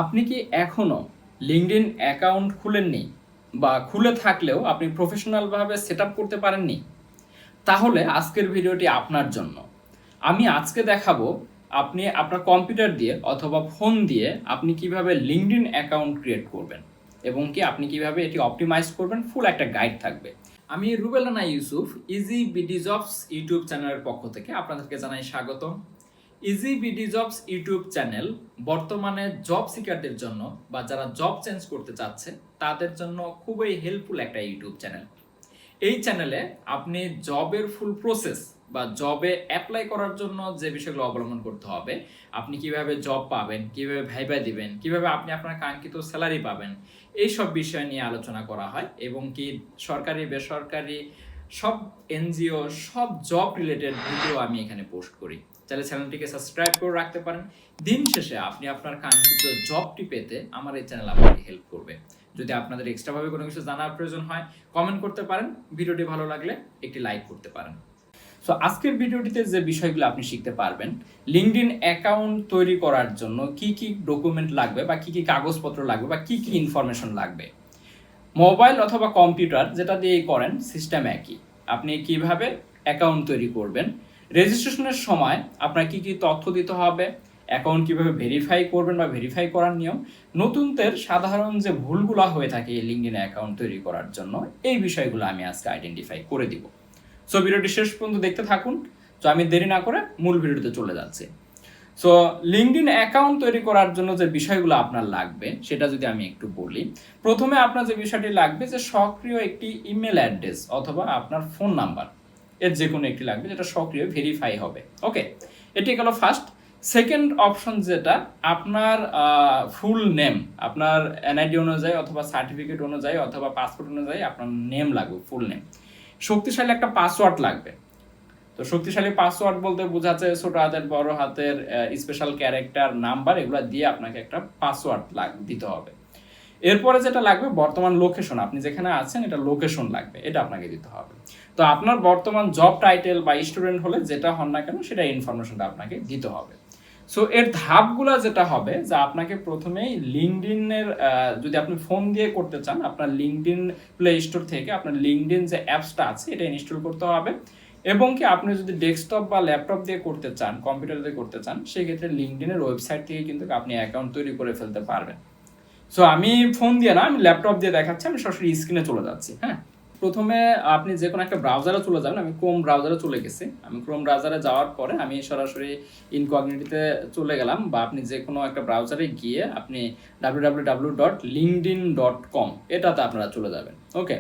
আপনি কি এখনও লিঙ্কডইন অ্যাকাউন্ট খুলেননি বা খুলে থাকলেও আপনি প্রফেশনালভাবে সেট আপ করতে পারেননি? তাহলে আজকের ভিডিওটি আপনার জন্য। আমি আজকে দেখাবো আপনি আপনার কম্পিউটার দিয়ে অথবা ফোন দিয়ে আপনি কিভাবে লিঙ্কডইন অ্যাকাউন্ট ক্রিয়েট করবেন এবং কি আপনি কিভাবে এটি অপটিমাইজ করবেন, ফুল একটা গাইড থাকবে। আমি Rubel Rana Yusuf, easy BD jobs YouTube চ্যানেলের পক্ষ থেকে আপনাদেরকে জানাই স্বাগতম। Easy BD jobs YouTube channel বর্তমানে জব সিকারদের জন্য বা যারা জব চেঞ্জ করতে চাচ্ছে তাদের জন্য খুবই হেল্পফুল একটা ইউটিউব চ্যানেল। এই চ্যানেলে আপনি জবের ফুল প্রসেস বা জবে অ্যাপ্লাই করার জন্য যে বিষয়গুলো অবলম্বন করতে হবে, আপনি কিভাবে জব পাবেন, কিভাবে ভাইবা দিবেন, কিভাবে আপনি আপনার কাঙ্ক্ষিত স্যালারি পাবেন, এই সব বিষয় নিয়ে আলোচনা করা হয় এবং কি সরকারি বেসরকারি সব এনজিও সব জব রিলেটেড ভিডিও আমি এখানে পোস্ট করি। তাহলে চ্যানেলটিকে সাবস্ক্রাইব করে রাখতে পারেন। দিন শেষে আপনি আপনার কাঙ্ক্ষিত জবটি পেতে আমার এই চ্যানেল আপনাকে হেল্প করবে। যদি আপনাদের এক্সট্রাভাবে কোনো কিছু জানার প্রয়োজন হয়, কমেন্ট করতে পারেন। ভিডিওটি ভালো লাগলে একটি লাইক করতে পারেন। সো আজকের ভিডিওটিতে যে বিষয়গুলো আপনি শিখতে পারবেন, লিঙ্কডইন অ্যাকাউন্ট তৈরি করার জন্য কি কি ডকুমেন্ট লাগবে বা কি কি কাগজপত্র লাগবে বা কি কি ইনফরমেশন লাগবে। মোবাইল অথবা কম্পিউটার যেটা দিয়েই করেন সিস্টেম একই। আপনি কিভাবে অ্যাকাউন্ট তৈরি করবেন, রেজিস্ট্রেশনের সময় আপনার কি কি তথ্য দিতে হবে, অ্যাকাউন্ট কিভাবে ভেরিফাই করবেন বা ভেরিফাই করার নিয়ম, নতুনদের সাধারণ যে ভুলগুলো হয়ে থাকে এই লিঙ্কডইন অ্যাকাউন্ট তৈরি করার জন্য, এই বিষয়গুলো আমি আজকে আইডেন্টিফাই করে দিব। সো ভিডিওটি শেষ পর্যন্ত দেখতে থাকুন। তো আমি দেরি না করে মূল ভিডিওতে চলে যাচ্ছি। সো লিঙ্কডইন অ্যাকাউন্ট তৈরি করার জন্য যে বিষয়গুলো আপনার লাগবে সেটা যদি আমি একটু বলি, প্রথমে আপনার যে বিষয়টি লাগবে যে সক্রিয় একটি ইমেল অ্যাড্রেস অথবা আপনার ফোন নাম্বার, এর যে কোনো একটি লাগবে যেটা সক্রিয় ভেরিফাই হবে। ওকে, এটি গেল ফার্স্ট। সেকেন্ড অপশন যেটা আপনার ফুল নেম, আপনার এনআইডি অনুযায়ী অথবা সার্টিফিকেট অনুযায়ী অথবা পাসপোর্ট অনুযায়ী আপনার নেম লাগবে, ফুল নেম। শক্তিশালী একটা পাসওয়ার্ড লাগবে। তো শক্তিশালী পাসওয়ার্ড বলতে বোঝাচ্ছে ছোট হাতের বড় হাতের স্পেশাল ক্যারেক্টার নাম্বার এগুলো দিয়ে আপনাকে একটা পাসওয়ার্ড দিতে হবে। এরপরে যেটা লাগবে বর্তমান লোকেশন, আপনি যেখানে আছেন এটা লোকেশন লাগবে, এটা আপনাকে দিতে হবে। তো আপনার বর্তমান জব টাইটেল বা স্টুডেন্ট হলে যেটা হন না কেন সেটা ইনফরমেশনটা আপনাকে দিতে হবে। সো এর ধাপগুলো যেটা হবে যে আপনাকে প্রথমেই লিঙ্কডইনের, যদি আপনি ফোন দিয়ে করতে চান আপনার লিঙ্কডইন প্লে স্টোর থেকে আপনার লিঙ্কডইন যে অ্যাপসটা আছে এটা ইনস্টল করতে হবে, এবং কি আপনি যদি ডেস্কটপ বা ল্যাপটপ দিয়ে করতে চান, কম্পিউটার দিয়ে করতে চান, সেক্ষেত্রে লিঙ্কডইনের ওয়েবসাইট থেকে কিন্তু আপনি অ্যাকাউন্ট তৈরি করে ফেলতে পারবেন। সো আমি ফোন দিয়ে না, আমি ল্যাপটপ দিয়ে দেখাচ্ছি, আমি সরাসরি স্ক্রিনে চলে যাচ্ছি। হ্যাঁ, প্রথমে আপনি যে কোনো একটা ব্রাউজারে চলে যাবেন। আমি ক্রোম ব্রাউজারে চলে গেছি। আমি ক্রোম ব্রাউজারে যাওয়ার পরে আমি সরাসরি ইনকগনিটিতে চলে গেলাম, বা আপনি যে কোনো একটা ব্রাউজারে গিয়ে আপনি www.linkedin.com এটাতে আপনারা চলে যাবেন। ওকে,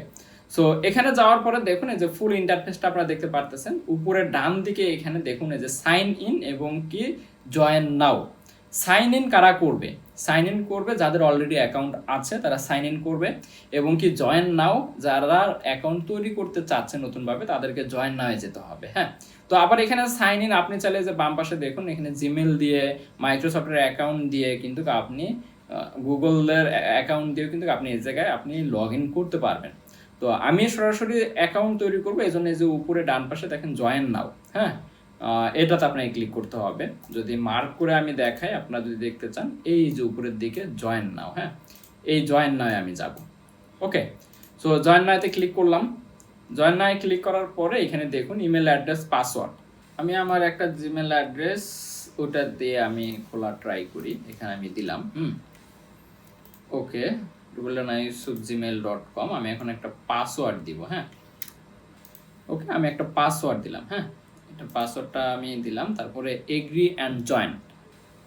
সো এখানে যাওয়ার পরে দেখুন এই যে ফুল ইন্টারফেসটা আপনারা দেখতে পারতেছেন। উপরে ডান দিকে এখানে দেখুন এই যে সাইন ইন এবং কি জয়েন নাও। সাইন ইন কারা করবে? সাইন ইন করবে যাদের অলরেডি অ্যাকাউন্ট আছে, তারা সাইন ইন করবে। এবং কি জয়েন নাও, যারা অ্যাকাউন্ট তৈরি করতে চাচ্ছে নতুনভাবে তাদেরকে জয়েন নাওয়ে যেতে হবে। হ্যাঁ, তো আবার এখানে সাইন ইন আপনি চাইলে যে বাম পাশে দেখুন এখানে জিমেল দিয়ে, মাইক্রোসফটের অ্যাকাউন্ট দিয়ে কিন্তু আপনি গুগলের অ্যাকাউন্ট দিয়েও কিন্তু আপনি এই জায়গায় আপনি লগ ইন করতে পারবেন। তো আমি সরাসরি অ্যাকাউন্ট তৈরি করবো, এই জন্য যে উপরে ডান পাশে দেখেন জয়েন নাও, হ্যাঁ, এটাতে আপনাকে ক্লিক করতে হবে। যদি মার্ক করে আমি দেখাই, আপনারা যদি দেখতে চান এই যে উপরের দিকে জয়েন নাও, হ্যাঁ, এই জয়েন নাওয়ে আমি যাব। ওকে, সো জয়েন নাওতে ক্লিক করলাম। জয়েন নাওয়ে ক্লিক করার পরে এখানে দেখুন ইমেল অ্যাড্রেস, পাসওয়ার্ড। আমি আমার একটা জিমেল অ্যাড্রেস ওটা দিয়ে আমি খোলা ট্রাই করি, এখানে আমি দিলাম। ওকে, rubelanayusuf@gmail.com। আমি এখন একটা পাসওয়ার্ড দিব। হ্যাঁ, ওকে, আমি একটা পাসওয়ার্ড দিলাম। হ্যাঁ, এটা পাসওয়ার্ডটা আমি দিলাম, তারপরে এগ্রি অ্যান্ড জয়েন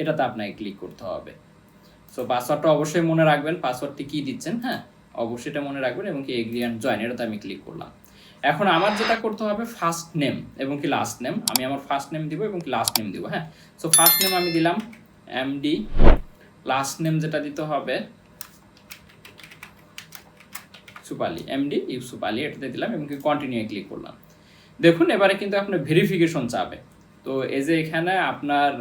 এটাতে আপনাকে ক্লিক করতে হবে। সো পাসওয়ার্ডটা অবশ্যই মনে রাখবেন, পাসওয়ার্ডটি কী দিচ্ছেন, হ্যাঁ, অবশ্যই এটা মনে রাখবেন, এবং কি এগ্রি অ্যান্ড জয়েন এটাতে আমি ক্লিক করলাম। এখন আমার যেটা করতে হবে ফার্স্ট নেম এবং কি লাস্ট নেম, আমি আমার ফার্স্ট নেম দিব এবং কি লাস্ট নেম দিব। হ্যাঁ, সো ফার্স্ট নেম আমি দিলাম এমডি, লাস্ট নেম যেটা দিতে হবে সুপালি, এমডি ইউসুফ আলী, এটাতে দিলাম এবং কি কন্টিনিউ ক্লিক করলাম। দেখুন এবারে কিন্তু আপনার ভেরিফিকেশন চাবে। তো এই যে এখানে আপনার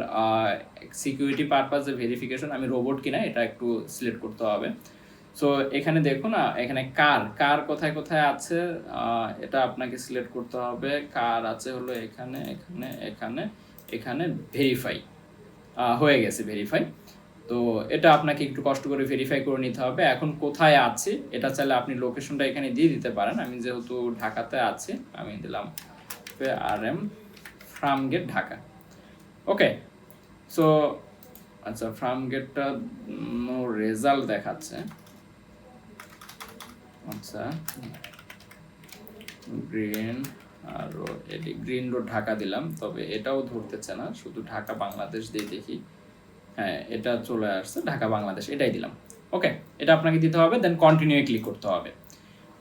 সিকিউরিটি পারপাসে ভেরিফিকেশন, আমি রোবট কিনা এটা একটু সিলেক্ট করতে হবে। সো এখানে দেখুন এখানে কার কোথায় কোথায় আছে এটা আপনাকে সিলেক্ট করতে হবে। কার আছে হলো এখানে এখানে এখানে এখানে ভেরিফাই হয়ে গেছে, ভেরিফাই। তো এটা আপনাকে একটু কষ্ট করে ভেরিফাই করে নিতে হবে। এখন কোথায় আছি এটা চাইলে আপনি লোকেশনটা এখানে দিয়ে দিতে পারেন। আমি যেহেতু ঢাকাতে আছি, আমি দিলাম RM ফার্মগেট ঢাকা। ওকে, সো আচ্ছা, ফার্মগেটটা নো রেজাল্ট দেখাচ্ছে। আচ্ছা, গ্রিন আর এটি গ্রিন রোড ঢাকা দিলাম, তবে এটাও ধরতেছে না, শুধু ঢাকা বাংলাদেশ দিয়ে দেখি। হ্যাঁ, এটা চলে আসছে, ঢাকা বাংলাদেশ, এটাই দিলাম। ওকে, এটা আপনাকে দিতে হবে, দেন কন্টিনিউ ক্লিক করতে হবে।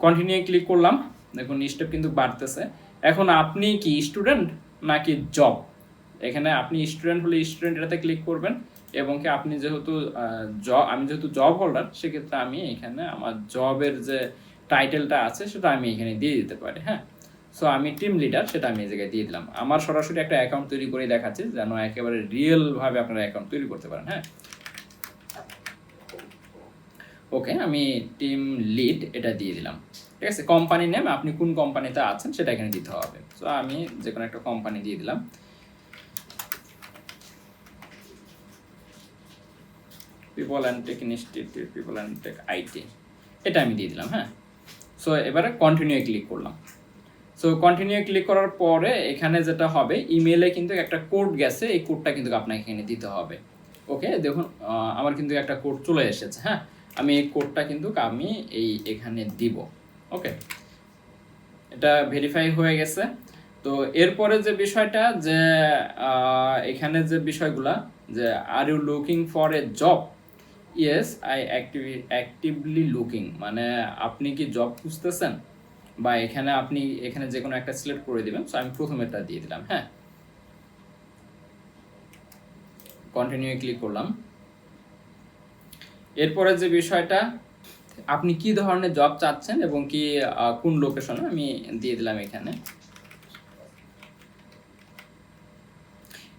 কন্টিনিউ ক্লিক করলাম, দেখুন স্টেপ কিন্তু বাড়তেছে। এখন আপনি কি স্টুডেন্ট নাকি জব? এখানে আপনি স্টুডেন্ট হলে স্টুডেন্ট এটাতে ক্লিক করবেন, এবং কি আপনি যেহেতু আমি যেহেতু জব হোল্ডার, সেক্ষেত্রে আমি এখানে আমার জবের যে টাইটেলটা আছে সেটা আমি এখানে দিয়ে দিতে পারি। হ্যাঁ, সো আমি টিম লিডার, সেটা আমি এই জায়গায় দিয়ে দিলাম। আমার সরাসরি একটা অ্যাকাউন্ট তৈরি করে দেখাচ্ছি, যেন একেবারে রিয়েলভাবে আপনারা অ্যাকাউন্ট তৈরি করতে পারেন। হ্যাঁ, ওকে, আমি টিম লিড এটা দিয়ে দিলাম। ঠিক আছে, কোম্পানি নেম আপনি কোন কোম্পানিতে আছেন সেটা এখানে দিতে হবে। সো আমি যে কোনো একটা কোম্পানি দিয়ে দিলাম, People and Tech Institute, People and Tech IT, এটা আমি দিয়ে দিলাম। হ্যাঁ, সো এবারে কন্টিনিউ ক্লিক করলাম। সো কন্টিনিউ ক্লিক করার পরে এখানে যেটা হবে, ইমেলে কিন্তু একটা কোড গেছে, এই কোডটা কিন্তু আপনাকে এখানে দিতে হবে। ওকে, দেখুন আমার কিন্তু একটা কোড চলে এসেছে। হ্যাঁ, আমি এই কোডটা কিন্তু আমি এখানে দিব। ওকে, এটা ভেরিফাই হয়ে গেছে। তো এরপরে যে বিষয়টা, যে এখানে যে বিষয়গুলা, যে are you looking for a job, yes I actively looking, মানে আপনি কি জব খুঁজতেছেন, বা এখানে আপনি এখানে যে কোনো একটা সিলেক্ট করে দিবেন। সো আমি প্রথমেরটা দিয়ে দিলাম। হ্যাঁ, কন্টিনিউ ক্লিক করলাম। এরপরে যে বিষয়টা, আপনি কি ধরনের জব চাচ্ছেন এবং কি কোন লোকেশনে, আমি দিয়ে দিলাম এখানে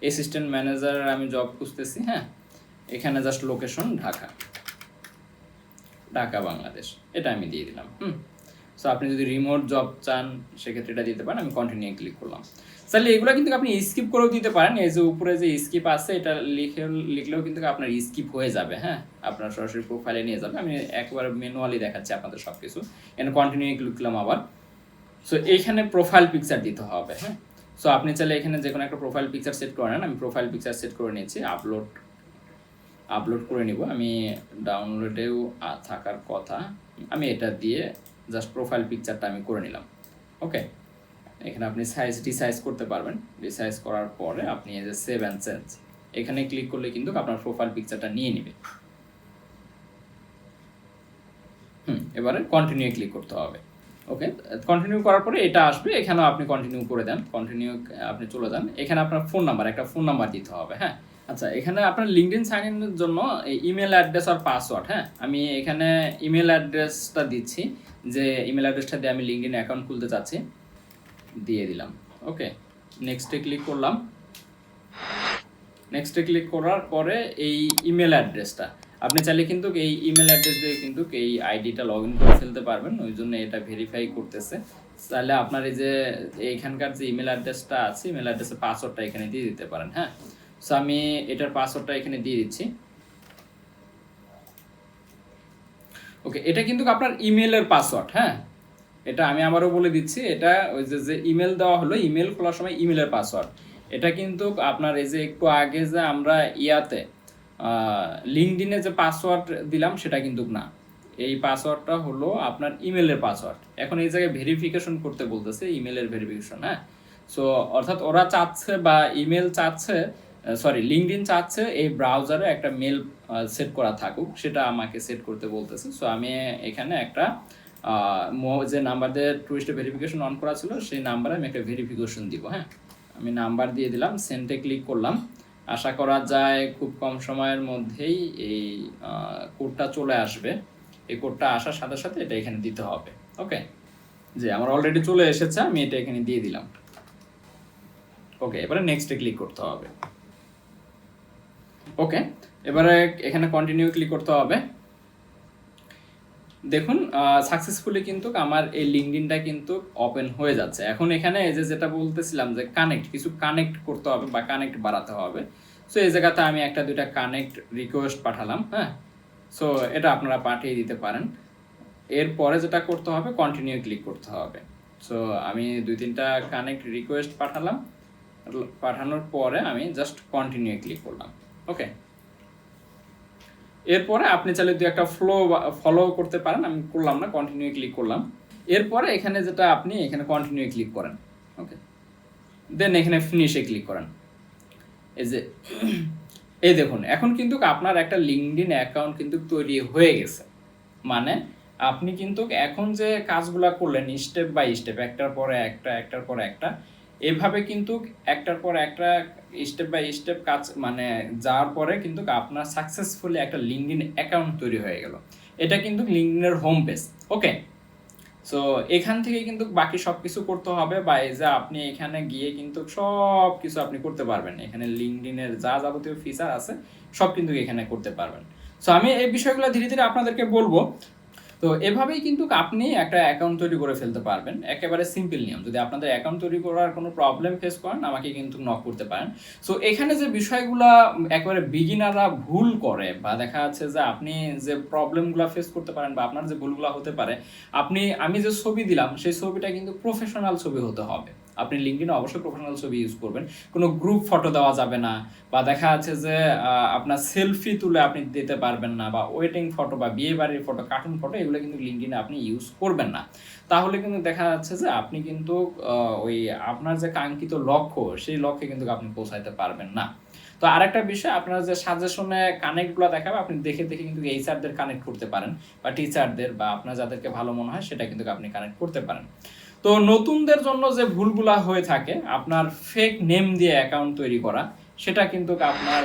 অ্যাসিস্ট্যান্ট ম্যানেজার আমি জব খুঁজতেছি। হ্যাঁ, এখানে জাস্ট লোকেশন ঢাকা, ঢাকা বাংলাদেশ, এটা আমি দিয়ে দিলাম। সো আপনি যদি রিমোট জব চান সেক্ষেত্রে এটা দিতে পারেন। আমি কন্টিনিউ ক্লিক করলাম। তাহলে এগুলো কিন্তু আপনি স্কিপ করেও দিতে পারেন, এই যে উপরে যে স্কিপ আছে এটা লিখলেও কিন্তু আপনার স্কিপ হয়ে যাবে। হ্যাঁ, আপনার সরাসরি প্রোফাইলে নিয়ে যাবে। আমি একবার ম্যানুয়ালি দেখাচ্ছি আপনাদের সব কিছু। এখানে কন্টিনিউ ক্লিক করলাম আবার। সো এইখানে প্রোফাইল পিকচার দিতে হবে। হ্যাঁ, সো আপনি চাইলে এখানে যে কোনো একটা প্রোফাইল পিকচার সেট করে নেন। আমি প্রোফাইল পিকচার সেট করে নিয়েছি, আপলোড করে নিব। আমি ডাউনলোডেও থাকার কথা, আমি এটা দিয়ে জাস্ট প্রোফাইল পিকচারটা আমি করে নিলাম। ওকে, এখানে আপনি সাইজ রিসাইজ করতে পারবেন। রিসাইজ করার পরে আপনি এই যে সেভ অ্যান্ড চেঞ্জ, এখানে ক্লিক করলে কিন্তু আপনার প্রোফাইল পিকচারটা নিয়ে নেবে। এবারে কন্টিনিউ ক্লিক করতে হবে। ওকে, কন্টিনিউ করার পরে এটা আসবে, এখানেও আপনি কন্টিনিউ করে দেন, কন্টিনিউ আপনি চলে যান। এখানে আপনার একটা ফোন নাম্বার দিতে হবে। হ্যাঁ, আচ্ছা, এখানে আপনার লিঙ্কডইন সাইন ইনের জন্য ইমেল অ্যাড্রেস আর পাসওয়ার্ড। হ্যাঁ, আমি এখানে ইমেল অ্যাড্রেসটা দিচ্ছি, যে ইমেল অ্যাড্রেসটা দিয়ে আমি লিঙ্কডইন অ্যাকাউন্ট খুলতে চাচ্ছি, দিয়ে দিলাম। ওকে, নেক্সটে ক্লিক করলাম। নেক্সটে ক্লিক করার পরে এই ইমেল অ্যাড্রেসটা আপনি চাইলে কিন্তু এই ইমেল অ্যাড্রেস দিয়ে কিন্তু এই আইডিটা লগ ইন করে ফেলতে পারবেন, ওই জন্য এটা ভেরিফাই করতেছে। তাহলে আপনার এই যে এইখানকার যে ইমেল অ্যাড্রেসটা আছে, ইমেল অ্যাড্রেসের পাসওয়ার্ডটা এখানে দিয়ে দিতে পারেন। হ্যাঁ, সো আমি এটার পাসওয়ার্ডটা এখানে দিয়ে দিচ্ছি। ওকে, এটা কিন্তু আপনার ইমেলের পাসওয়ার্ড। হ্যাঁ, এটা আমি আবারও বলে দিচ্ছি, এটা ওই যে ইমেল দেওয়া হলো, ইমেল খোলার সময় ইমেলের পাসওয়ার্ড, এটা কিন্তু আপনার এই যে একটু আগে যে আমরা লিঙ্কডইনে যে পাসওয়ার্ড দিলাম সেটা কিন্তু না, এই পাসওয়ার্ডটা হলো আপনার ইমেলের পাসওয়ার্ড। এখন এই জায়গায় ভেরিফিকেশন করতে বলতেছে, ইমেলের ভেরিফিকেশন। হ্যাঁ, সো অর্থাৎ ওরা চাচ্ছে বা ইমেল চাচ্ছে, লিঙ্কডইন চাচ্ছে এই ব্রাউজারে একটা মেল সেট করা থাকুক, সেটা আমাকে সেট করতে বলতেছে। সো আমি এখানে একটা যে নাম্বার দিয়ে টুরিস্টের ভেরিফিকেশন অন করা ছিল সেই নাম্বারে আমি একটা ভেরিফিকেশন দিব। হ্যাঁ, আমি নাম্বার দিয়ে দিলাম, সেন্টে ক্লিক করলাম। আশা করা যায় খুব কম সময়ের মধ্যেই এই কোডটা চলে আসবে। এই কোডটা আসার সাথে সাথে এটা এখানে দিতে হবে। ওকে, যে আমার অলরেডি চলে এসেছে, আমি এটা এখানে দিয়ে দিলাম। ওকে, এবারে নেক্সটে ক্লিক করতে হবে। ওকে, এবারে এখানে কন্টিনিউ ক্লিক করতে হবে। দেখুন সাকসেসফুলি কিন্তু আমার এই লিঙ্কডইনটা কিন্তু ওপেন হয়ে যাচ্ছে। এখন এখানে এই যে যেটা বলতেছিলাম যে কিছু কানেক্ট করতে হবে বা কানেক্ট বাড়াতে হবে। সো এই জায়গাতে আমি একটা দুইটা কানেক্ট রিকোয়েস্ট পাঠালাম, হ্যাঁ। সো এটা আপনারা পাঠিয়ে দিতে পারেন। এরপরে যেটা করতে হবে, কন্টিনিউ ক্লিক করতে হবে। সো আমি 2-3টা কানেক্ট রিকোয়েস্ট পাঠালাম, পাঠানোর পরে আমি জাস্ট কন্টিনিউ ক্লিক করলাম। ওকে, এরপরে আপনি চাইলে দু একটা ফলো করতে পারেন, আমি করলাম না, কন্টিনিউ ক্লিক করলাম। এরপরে এখানে যেটা আপনি এখানে কন্টিনিউ ক্লিক করেন, ওকে, দেন এখানে ফিনিশে ক্লিক করেন। এই যে এই দেখুন, এখন কিন্তু আপনার একটা লিঙ্কডইন অ্যাকাউন্ট কিন্তু তৈরি হয়ে গেছে। মানে আপনি কিন্তু এখন যে কাজগুলা করলেন স্টেপ বাই স্টেপ, একটার পরে একটা, একটার পরে একটা, এভাবে কিন্তু একটার পর একটা স্টেপ বাই স্টেপ কাজ মানে যাওয়ার পরে কিন্তু আপনার সাকসেসফুলি একটা লিঙ্কডইন অ্যাকাউন্ট তৈরি হয়ে গেল। এটা কিন্তু লিঙ্কডইনের হোম পেজ। ওকে, সো এখান থেকে কিন্তু বাকি সব কিছু করতে হবে, বা এই যে আপনি এখানে গিয়ে কিন্তু সব কিছু আপনি করতে পারবেন। এখানে লিঙ্কডইনের যা যাবতীয় ফিচার আছে সব কিন্তু এখানে করতে পারবেন। সো আমি এই বিষয়গুলো ধীরে ধীরে আপনাদেরকে বলবো। তো এভাবেই কিন্তু আপনি একটা অ্যাকাউন্ট তৈরি করে ফেলতে পারবেন। একেবারে সিম্পল নিয়ম। যদি আপনাদের অ্যাকাউন্ট তৈরি করার কোনো প্রবলেম ফেস করেন, আমাকে কিন্তু নক করতে পারেন। সো এখানে যে বিষয়গুলা একেবারে বিগিনাররা ভুল করে, বা দেখা যাচ্ছে যে আপনি যে প্রবলেমগুলো ফেস করতে পারেন বা আপনার যে ভুলগুলো হতে পারে, আমি যে ছবি দিলাম সেই ছবিটা কিন্তু প্রফেশনাল ছবি হতে হবে। আপনি লিঙ্কডইনে অবশ্যই প্রফেশনাল ছবি ইউজ করবেন। কোনো গ্রুপ ফটো দেওয়া যাবে না, বা দেখা যাচ্ছে যে আপনার সেলফি তুলে আপনি দিতে পারবেন না, বা ওয়েডিং ফটো বা বিয়ে বাড়ির ফটো, কার্টুন ফটো, এগুলো কিন্তু লিঙ্কডইনে আপনি ইউজ করবেন না। তাহলে কিন্তু দেখা যাচ্ছে যে আপনি কিন্তু ওই আপনার যে কাঙ্ক্ষিত লক্ষ্য, সেই লক্ষ্যে কিন্তু আপনি পৌঁছাইতে পারবেন না। তো আরেকটা বিষয়, আপনার যে সাজেশনে কানেক্টগুলো দেখাবে, আপনি দেখে দেখে কিন্তু এইচআরদের কানেক্ট করতে পারেন, বা টিচারদের, বা আপনার যাদেরকে ভালো মনে হয় সেটা কিন্তু আপনি কানেক্ট করতে পারেন। তো নতুনদের জন্য যে ভুলগুলা হয়ে থাকে, আপনার ফেক নেম দিয়ে অ্যাকাউন্ট তৈরি করা, সেটা কিন্তু আপনার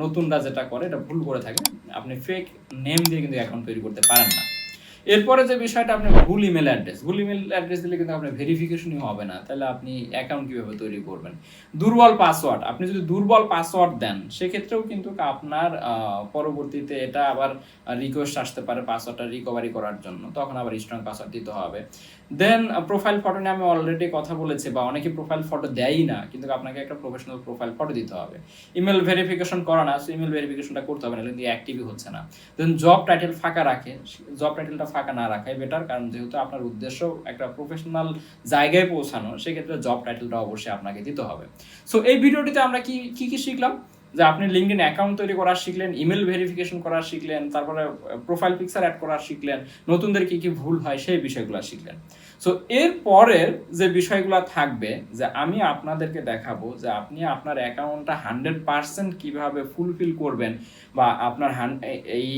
নতুনরা যেটা করে এটা ভুল করে থাকে। আপনি ফেক নেম দিয়ে কিন্তু অ্যাকাউন্ট তৈরি করতে পারেন না। এরপরে যে বিষয়টা, আপনি ভুল ইমেল অ্যাড্রেস দিলে কিন্তু আপনার ভেরিফিকেশনই হবে না। তাহলে আপনি অ্যাকাউন্ট কিভাবে তৈরি করবেন? দুর্বল পাসওয়ার্ড, আপনি যদি দুর্বল পাসওয়ার্ড দেন, সেক্ষেত্রেও কিন্তু আপনার পরবর্তীতে এটা আবার রিকোয়েস্ট আসতে পারে পাসওয়ার্ডটা রিকভারি করার জন্য, তখন আবার স্ট্রং পাসওয়ার্ড দিতে হবে। দেন প্রোফাইল ফটো নিয়ে আমি অলরেডি কথা বলেছি, বা অনেকে প্রোফাইল ফটো দেয়ই না, কিন্তু আপনাকে একটা প্রফেশনাল প্রোফাইল ফটো দিতে হবে। ইমেল ভেরিফিকেশন করা না, ইমেল ভেরিফিকেশনটা করতে হবে না, কিন্তু অ্যাক্টিভই হচ্ছে না। দেন জব টাইটেল ফাঁকা রাখে, জব টাইটেলটা ফাঁকা না রাখাই বেটার, কারণ যেহেতু আপনার উদ্দেশ্য একটা প্রফেশনাল জায়গায় পৌঁছানো, সেক্ষেত্রে জব টাইটেলটা অবশ্যই আপনাকে দিতে হবে। সো এই ভিডিওটিতে আমরা কি শিখলাম, যে আপনি লিঙ্কডইন অ্যাকাউন্ট তৈরি করা শিখলেন, ইমেল ভেরিফিকেশন করা শিখলেন, তারপরে প্রোফাইল পিকচার অ্যাড করা শিখলেন, নতুনদের কি ভুল হয় সেই বিষয়গুলো শিখলেন। সো এর পরের যে বিষয়গুলো থাকবে, যে আমি আপনাদেরকে দেখাবো যে আপনি আপনার অ্যাকাউন্টটা 100% কিভাবে ফুলফিল করবেন, বা আপনার এই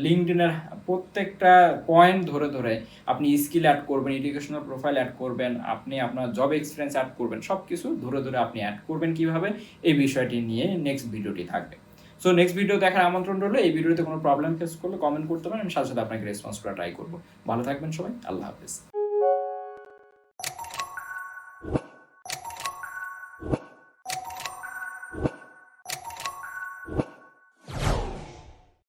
লিঙ্কডইনের প্রত্যেকটা পয়েন্ট ধরে ধরে আপনি স্কিল অ্যাড করবেন, এডুকেশনাল প্রোফাইল অ্যাড করবেন, আপনি আপনার জব এক্সপিরিয়েন্স অ্যাড করবেন, সব কিছু ধরে ধরে আপনি অ্যাড করবেন কিভাবে, এই বিষয়টি নিয়ে নেক্সট ভিডিওটি থাকবে। সো নেক্সট ভিডিও দেখার আমন্ত্রণ রইলো। এই ভিডিওতে কোনো প্রবলেম ফেস করলে কমেন্ট করতে পারেন, আমি সাথে সাথে আপনাকে রেসপন্স করা ট্রাই করবো। ভালো থাকবেন সবাই, আল্লাহ হাফেজ।